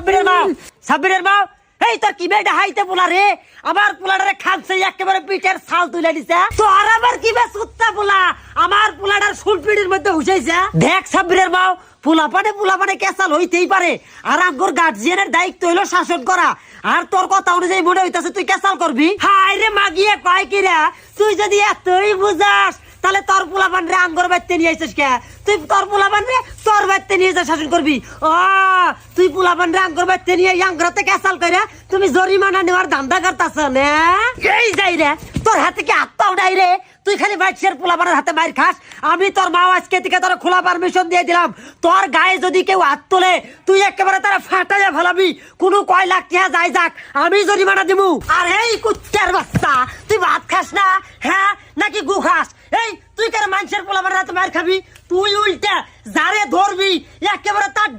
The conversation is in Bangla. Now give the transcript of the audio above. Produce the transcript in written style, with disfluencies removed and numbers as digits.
সাব্বিরের মা এই তোর কি বেটা হাইতে পোলা রে আমার পোলাটারে খাচ্ছে একেবারে পিঠের ছাল তুলে দিছে তোর আবার কি বে সুত্তা পোলা আমার পোলাটার সুল পিঠের মধ্যে উঠাইছে দেখ সাব্বিরের মা পোলাপানে কেসাল হইতেই পারে আর আঙ্গুর গার্জিয়ানের দায়িত্ব হইলো শাসন করা আর তোর কথা অনুযায়ী মনে হইতাছে তুই কেসাল করবি হাই রে মাগিয়ে কয় কি রে তুই যদি এতই বুঝাস তাহলে তোর পোলাপান রে আঙ্গুর বাইতে নিয়ে আইছিস কে তুই তোর পোলাপান রে তোর বাইতে নিয়ে যা শাসন করবি ও তুই পোলাপান রে আঙ্গুর বাইতে নিয়ে আঙ্গুরতে কেসাল কইরা তুমি জরিমানা নেওয়ার ধান্দা করতাছ না এই যাই রে তোর হাতে কি হাত পাও নাই রে তুই খালি বাইশের পোলাপানের হাতে মার খাস আমি তোর মা আজকে থেকে তোর খোলা পারমিশন দিয়ে দিলাম তোর গায়ে যদি কেউ হাত তোলে তুই একেবারে তারা ফাটাইয়া ফেলাবি কোনো কয় লাখ টাকা যাই যাক আমি জরিমানা দিব আর এই কুত্তার বাচ্চা তুই ভাত খাস না হ্যাঁ নাকি গু খাস এই তুই কেন মানুষের পোলাপানের হাতে মার খাবি তুই উল্টা যারে ধরবি একেবারে তার